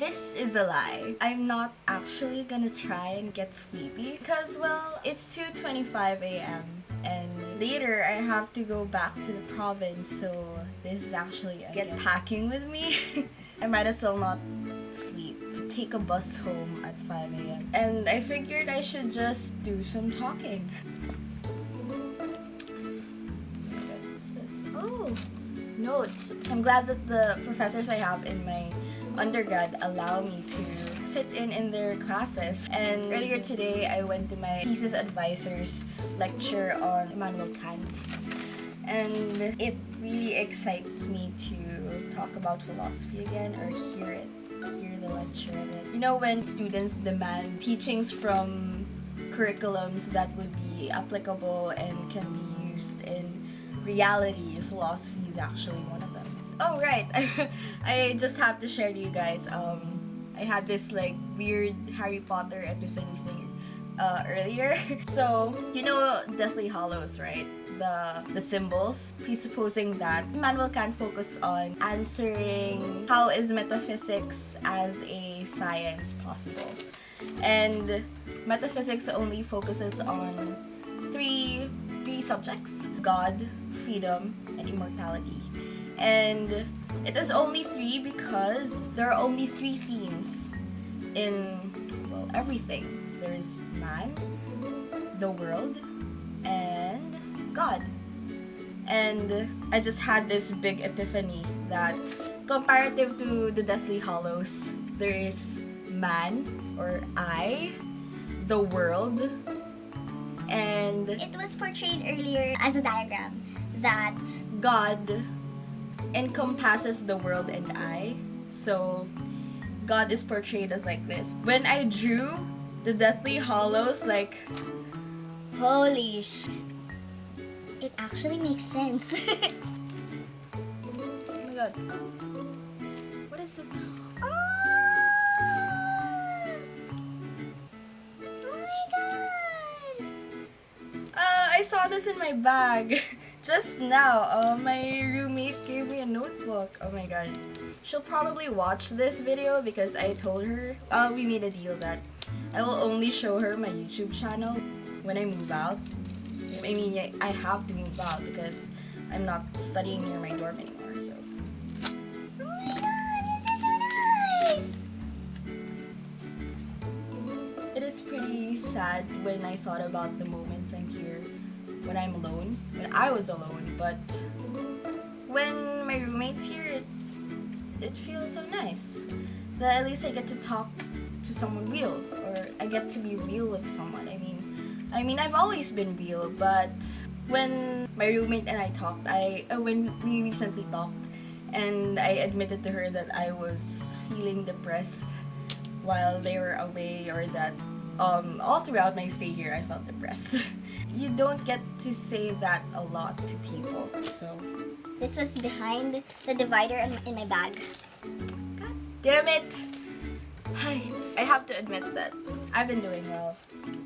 This is a lie. I'm not actually gonna try and get sleepy because, well, it's 2:25 a.m. and later I have to go back to the province, so this is actually a get packing with me. I might as well not sleep. Take a bus home at 5 a.m. And I figured I should just do some talking. What's this? Oh, notes. I'm glad that the professors I have in my undergrad allow me to sit in their classes. And earlier today, I went to my thesis advisor's lecture on Immanuel Kant. And it really excites me to talk about philosophy again or hear the lecture of it. You know, when students demand teachings from curriculums that would be applicable and can be used in reality, philosophy is actually one of them. Oh right, I just have to share to you guys, I had this like weird Harry Potter epiphany thing earlier. So, you know Deathly Hallows, right? The symbols, presupposing that Immanuel Kant focused on answering how is metaphysics as a science possible. And metaphysics only focuses on three subjects: God, freedom, and immortality. And it is only three because there are only three themes in, well, everything. There's man, the world, and God. And I just had this big epiphany that comparative to the Deathly Hallows, there is man, or I, the world, and It was portrayed earlier as a diagram that God encompasses the world and I. So God is portrayed as like this. When I drew the Deathly Hallows, like, holy it actually makes sense. oh my god, what is this? Oh my god! I saw this in my bag just now. My roommate gave me a notebook. Oh my god. She'll probably watch this video because I told her, we made a deal that I will only show her my YouTube channel when I move out. I mean, I have to move out because I'm not studying near my dorm anymore, so. Oh my god, this is so nice! It is pretty sad when I thought about the moments I'm here when I'm alone, when I was alone, but when my roommate's here, it feels so nice that at least I get to talk to someone real, or I get to be real with someone. I mean, I've always been real, but when my roommate and I talked, when we recently talked, and I admitted to her that I was feeling depressed while they were away, or that all throughout my stay here, I felt depressed. You don't get to say that a lot to people, so. This was behind the divider in my bag. God damn it! Hi, I have to admit that I've been doing well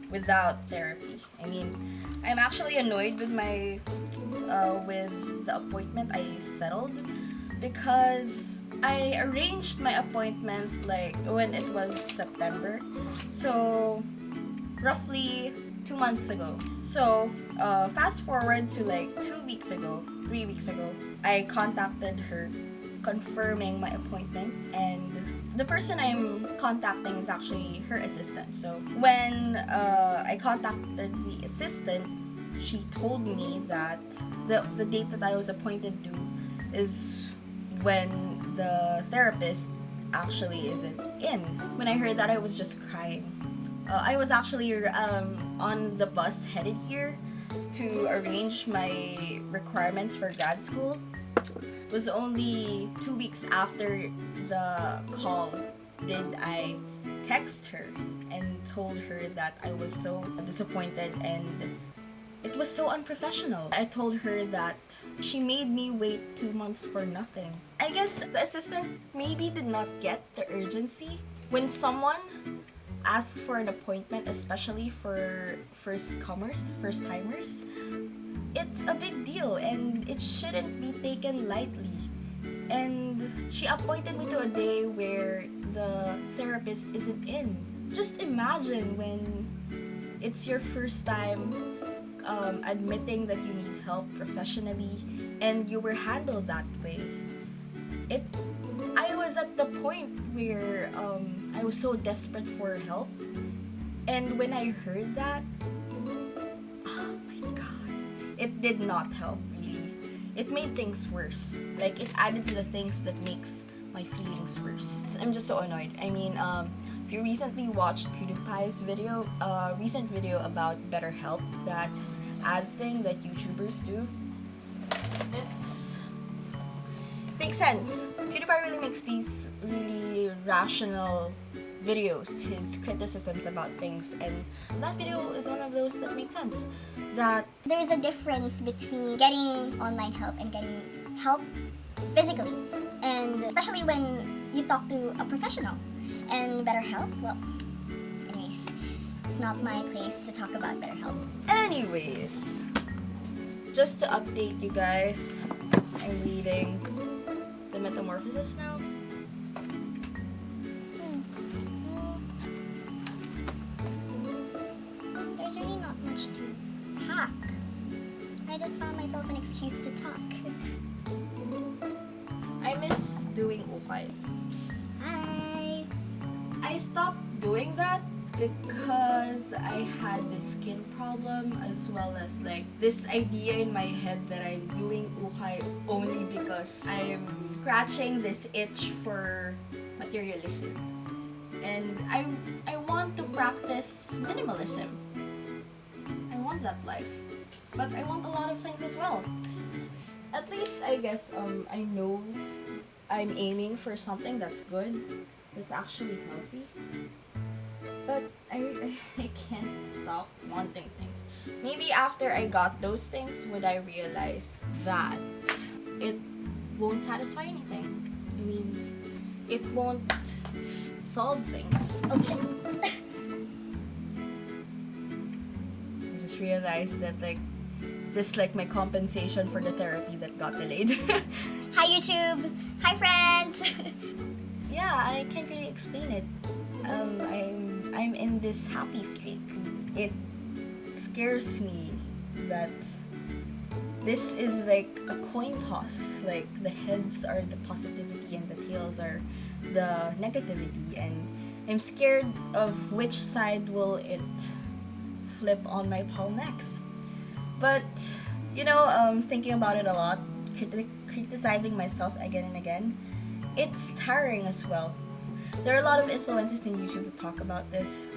without therapy. I mean, I'm actually annoyed with my with the appointment I settled because I arranged my appointment like when it was September, so roughly 2 months ago. So fast forward to like 3 weeks ago, I contacted her confirming my appointment, and the person I'm contacting is actually her assistant. So when I contacted the assistant, she told me that the date that I was appointed to is when the therapist actually isn't in. When I heard that, I was just crying. I was actually on the bus headed here to arrange my requirements for grad school. It was only 2 weeks after the call did I text her and told her that I was so disappointed and it was so unprofessional. I told her that she made me wait 2 months for nothing. I guess the assistant maybe did not get the urgency. When someone asks for an appointment, especially for first-timers, it's a big deal and it shouldn't be taken lightly. And she appointed me to a day where the therapist isn't in. Just imagine when it's your first time admitting that you need help professionally and you were handled that way. I was at the point where I was so desperate for help, and when I heard that, oh my god, it did not help really. It made things worse. Like, it added to the things that makes my feelings worse. I'm just so annoyed. I mean, if you recently watched PewDiePie's recent video about BetterHelp, that ad thing that YouTubers do, it makes sense. PewDiePie really makes these really rational videos, his criticisms about things, and that video is one of those that makes sense. That There's a difference between getting online help and getting help physically, and especially when you talk to a professional. And BetterHelp, well, anyways, it's not my place to talk about BetterHelp. Anyways, just to update you guys, I'm reading The Metamorphosis now. There's really not much to hack. I just found myself an excuse to talk. I miss doing ukais. Hi! I stopped doing that because I had this skin problem, as well as like this idea in my head that I'm doing ukai only because I'm scratching this itch for materialism. And I want to practice minimalism. I want that life. But I want a lot of things as well. At least I guess I know I'm aiming for something that's good, that's actually healthy. But I can't stop wanting things. Maybe after I got those things would I realize that it won't satisfy anything. I mean, it won't solve things. Oh shit. I just realized that like this is like my compensation for the therapy that got delayed. Hi YouTube! Hi friends! Yeah, I can't really explain it. I'm in this happy streak. It scares me that this is like a coin toss. Like, the heads are the positivity and the tails are the negativity, and I'm scared of which side will it flip on my palm next. But thinking about it a lot, criticizing myself again and again, it's tiring as well. There are a lot of influencers on YouTube that talk about this,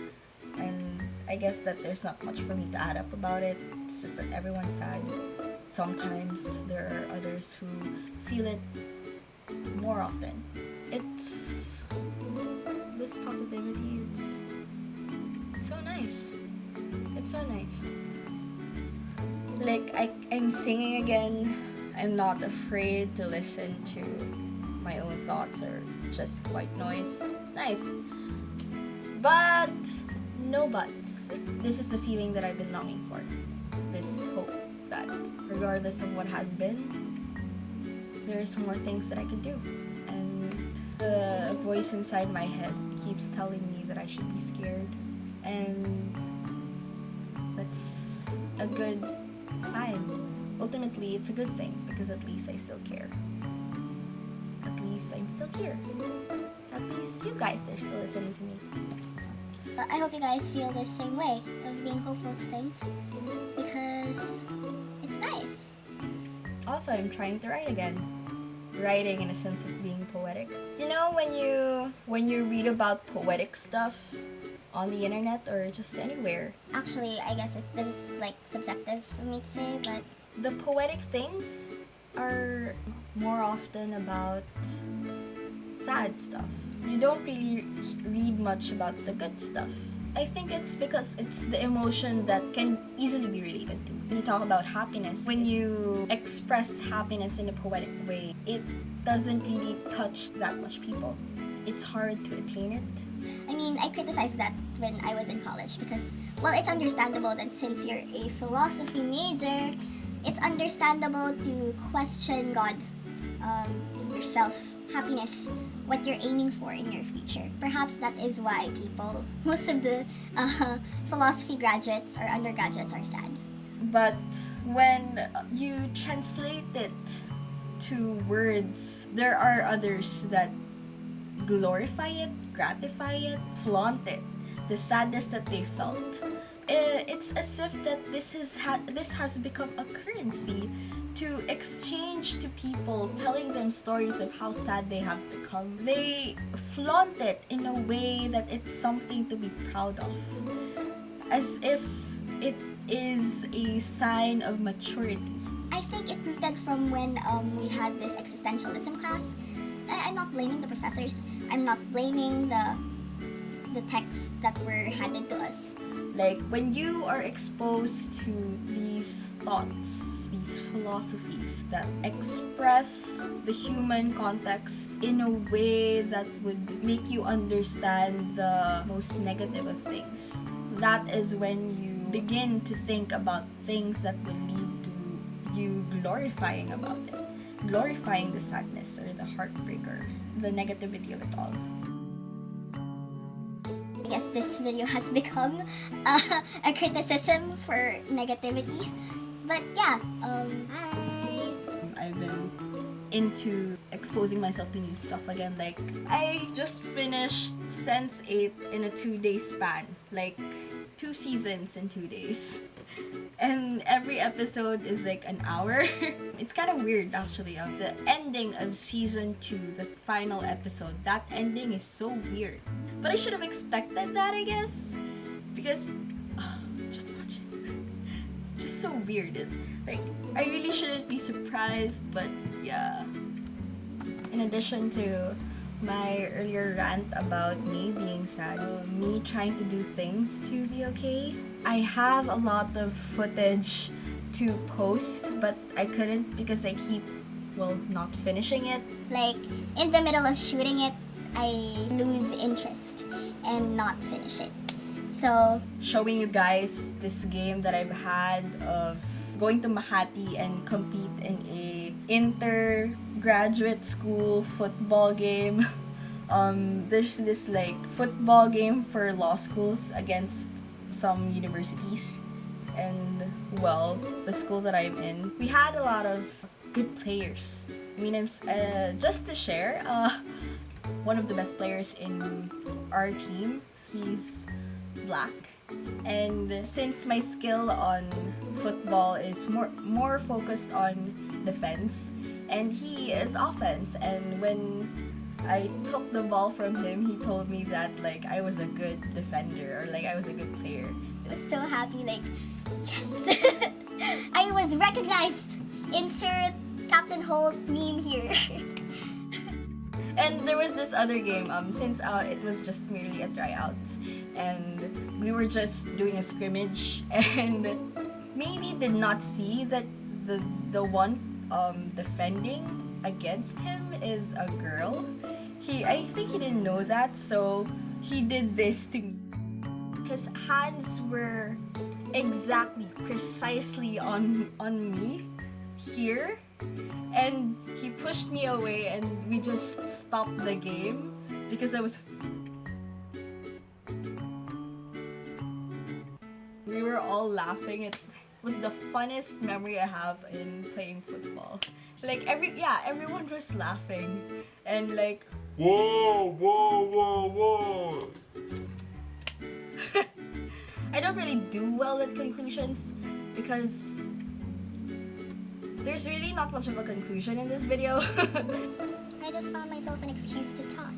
and I guess that there's not much for me to add up about it. It's just that everyone's sad. Sometimes there are others who feel it more often. It's this positivity, it's so nice. It's so nice. Like, I'm singing again. I'm not afraid to listen to my own thoughts or just white noise. It's nice. But no buts. This is the feeling that I've been longing for. This hope that regardless of what has been, there's more things that I can do. And the voice inside my head keeps telling me that I should be scared. And that's a good sign. Ultimately, it's a good thing because at least I still care. At least I'm still here. At least you guys are still listening to me. I hope you guys feel the same way of being hopeful to things, because it's nice. Also, I'm trying to write again. Writing in a sense of being poetic. When you read about poetic stuff on the internet or just anywhere, Actually, I guess this is like subjective for me to say, but the poetic things are more often about sad stuff. You don't really read much about the good stuff. I think it's because it's the emotion that can easily be related to. When you talk about happiness, when you express happiness in a poetic way, it doesn't really touch that much people. It's hard to attain it. I mean, I criticized that when I was in college because, well, it's understandable that since you're a philosophy major, it's understandable to question God, yourself, happiness, what you're aiming for in your future. Perhaps that is why most of the philosophy graduates or undergraduates are sad. But when you translate it to words, there are others that glorify it, gratify it, flaunt it, the sadness that they felt. It's as if that this has become a currency to exchange to people, telling them stories of how sad they have become. They flaunt it in a way that it's something to be proud of, as if it is a sign of maturity. I think it rooted from when we had this existentialism class. I'm not blaming the professors. I'm not blaming the texts that were handed to us. Like, when you are exposed to these thoughts, these philosophies that express the human context in a way that would make you understand the most negative of things, that is when you begin to think about things that will lead to you glorifying about it. Glorifying the sadness or the heartbreak or the negativity of it all. I guess this video has become a criticism for negativity. But yeah, I've been into exposing myself to new stuff again. Like, I just finished Sense 8 in a 2-day span. Like, 2 seasons in 2 days. And every episode is like an hour. It's kind of weird actually. The ending of season 2, the final episode, that ending is so weird. But I should have expected that, I guess. Because, just watch it. It's just so weird. Like, I really shouldn't be surprised, but yeah. In addition to my earlier rant about me being sad, me trying to do things to be okay, I have a lot of footage to post, but I couldn't because I keep, not finishing it. Like, in the middle of shooting it, I lose interest and not finish it. So, showing you guys this game that I've had of going to Makati and compete in a intergraduate school football game. There's this like football game for law schools against some universities, and the school that I'm in, we had a lot of good players. I mean, just to share, one of the best players in our team, he's black, and since my skill on football is more focused on defense and he is offense, and when I took the ball from him, he told me that like I was a good defender or like I was a good player. I was so happy, like, yes! I was recognized! Insert Captain Holt meme here. And there was this other game, since it was just merely a tryouts, and we were just doing a scrimmage, and maybe did not see that the one defending against him is a girl. I think he didn't know that, so he did this to me. His hands were precisely on me here, and he pushed me away, and we just stopped the game because we were all laughing. It was the funnest memory I have in playing football. Like everyone was laughing and like, whoa, whoa, whoa, whoa. I don't really do well with conclusions because there's really not much of a conclusion in this video. I just found myself an excuse to talk.